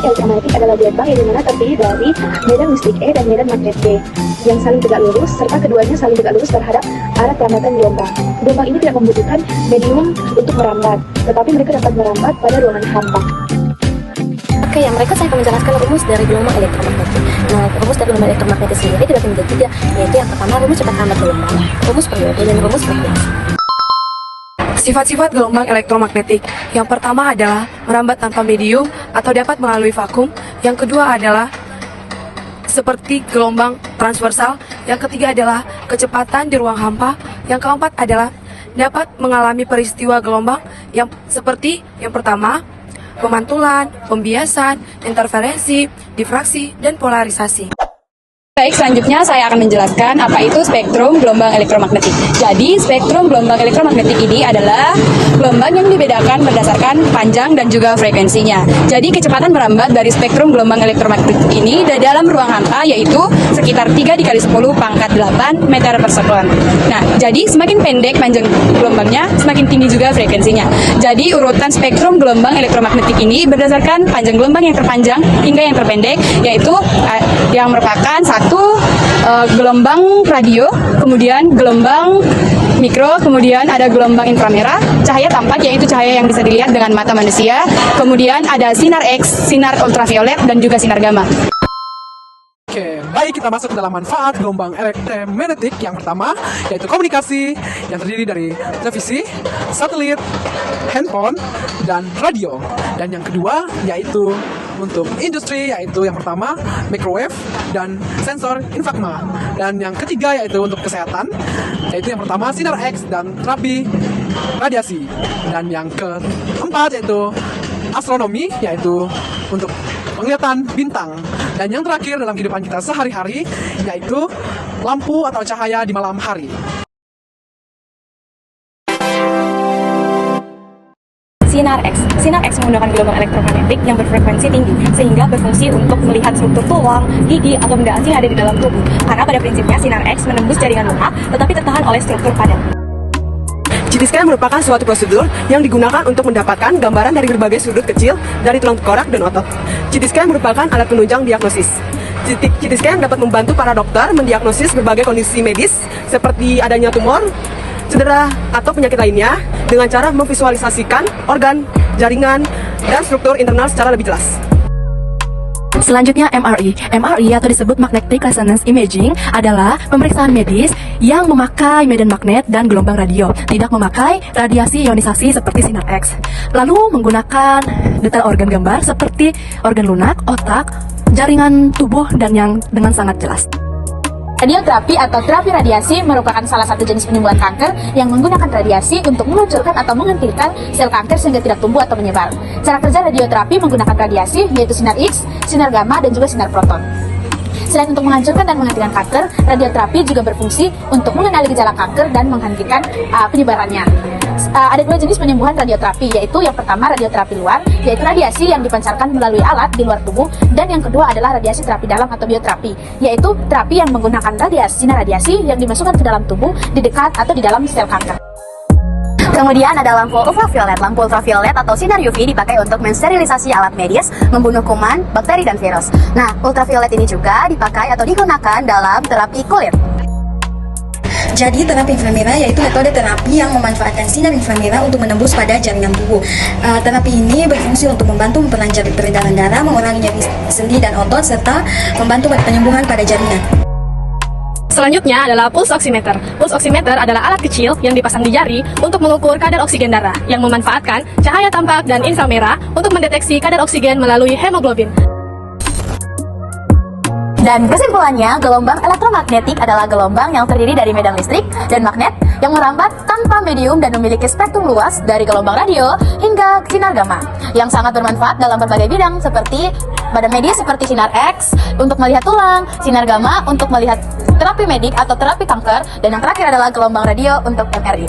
elektromagnetik adalah gelombang yang dimana terdiri dari medan listrik E dan medan magnet B yang saling tegak lurus, serta keduanya saling tegak lurus terhadap arah perambatan gelombang. Gelombang ini tidak membutuhkan medium untuk merambat, tetapi mereka dapat merambat pada ruangan hampa. Oke, yang mereka saya akan menjelaskan rumus dari gelombang elektromagnetik. Nah, rumus dari gelombang elektromagnetik sendiri dibagi menjadi 3, yaitu yang pertama rumus cepat hambat gelombang, rumus periode, dan rumus frekuensi. Sifat-sifat gelombang elektromagnetik. Yang pertama adalah merambat tanpa medium atau dapat melalui vakum. Yang kedua adalah seperti gelombang transversal. Yang ketiga adalah kecepatan di ruang hampa. Yang keempat adalah dapat mengalami peristiwa gelombang yang seperti yang pertama, pemantulan, pembiasan, interferensi, difraksi, dan polarisasi. Baik, selanjutnya saya akan menjelaskan apa itu spektrum gelombang elektromagnetik. Jadi, spektrum gelombang elektromagnetik ini adalah gelombang yang dibedakan berdasarkan panjang dan juga frekuensinya. Jadi, kecepatan merambat dari spektrum gelombang elektromagnetik ini dalam ruang hampa yaitu sekitar 3 dikali 10 pangkat 8 meter per sekon. Nah, jadi semakin pendek panjang gelombangnya, semakin tinggi juga frekuensinya. Jadi, urutan spektrum gelombang elektromagnetik ini berdasarkan panjang gelombang yang terpanjang hingga yang terpendek, yaitu yang merupakan gelombang radio, kemudian gelombang mikro, kemudian ada gelombang inframerah, cahaya tampak yaitu cahaya yang bisa dilihat dengan mata manusia, kemudian ada sinar X, sinar ultraviolet, dan juga sinar gamma. Oke, baik, kita masuk ke dalam manfaat gelombang elektromagnetik. Yang pertama yaitu komunikasi yang terdiri dari televisi, satelit, handphone, dan radio. Dan yang kedua yaitu untuk industri, yaitu yang pertama microwave dan sensor inframerah. Dan yang ketiga yaitu untuk kesehatan, yaitu yang pertama sinar X dan terapi radiasi. Dan yang keempat yaitu astronomi, yaitu untuk penglihatan bintang. Dan yang terakhir dalam kehidupan kita sehari-hari yaitu lampu atau cahaya di malam hari. Sinar X. Sinar X menggunakan gelombang elektromagnetik yang berfrekuensi tinggi sehingga berfungsi untuk melihat struktur tulang, gigi, atau benda asing yang ada di dalam tubuh. Karena pada prinsipnya sinar X menembus jaringan lunak tetapi tertahan oleh struktur padat. CT scan merupakan suatu prosedur yang digunakan untuk mendapatkan gambaran dari berbagai sudut kecil dari tulang tengkorak dan otot. CT scan merupakan alat penunjang diagnosis. CT scan dapat membantu para dokter mendiagnosis berbagai kondisi medis seperti adanya tumor, cedera, atau penyakit lainnya dengan cara memvisualisasikan organ, jaringan, dan struktur internal secara lebih jelas. Selanjutnya MRI. MRI atau disebut Magnetic Resonance Imaging adalah pemeriksaan medis yang memakai medan magnet dan gelombang radio, tidak memakai radiasi ionisasi seperti sinar X. Lalu menggunakan detail organ gambar seperti organ lunak, otak, jaringan tubuh, dan yang dengan sangat jelas. Radioterapi atau terapi radiasi merupakan salah satu jenis penyembuhan kanker yang menggunakan radiasi untuk meluncurkan atau menghentikan sel kanker sehingga tidak tumbuh atau menyebar. Cara kerja radioterapi menggunakan radiasi yaitu sinar X, sinar gamma, dan juga sinar proton. Selain untuk menghancurkan dan menghentikan kanker, radioterapi juga berfungsi untuk mengenali gejala kanker dan menghentikan penyebarannya. Ada dua jenis penyembuhan radioterapi, yaitu yang pertama radioterapi luar, yaitu radiasi yang dipancarkan melalui alat di luar tubuh, dan yang kedua adalah radiasi terapi dalam atau bioterapi, yaitu terapi yang menggunakan sinar radiasi yang dimasukkan ke dalam tubuh di dekat atau di dalam sel kanker. Kemudian ada lampu ultraviolet. Lampu ultraviolet atau sinar UV dipakai untuk mensterilisasi alat medis, membunuh kuman, bakteri, dan virus. Nah, ultraviolet ini juga dipakai atau digunakan dalam terapi kulit. Jadi terapi inframerah yaitu metode terapi yang memanfaatkan sinar inframerah untuk menembus pada jaringan tubuh. Terapi ini berfungsi untuk membantu memperlancar peredaran darah, mengurangi nyeri sendi dan otot, serta membantu penyembuhan pada jaringan. Selanjutnya adalah pulse oximeter. Pulse oximeter adalah alat kecil yang dipasang di jari untuk mengukur kadar oksigen darah yang memanfaatkan cahaya tampak dan inframerah untuk mendeteksi kadar oksigen melalui hemoglobin. Dan kesimpulannya, gelombang elektromagnetik adalah gelombang yang terdiri dari medan listrik dan magnet yang merambat tanpa medium dan memiliki spektrum luas dari gelombang radio hingga sinar gamma yang sangat bermanfaat dalam berbagai bidang seperti pada medis seperti sinar X untuk melihat tulang, sinar gamma untuk melihat terapi medik atau terapi kanker, dan yang terakhir adalah gelombang radio untuk MRI.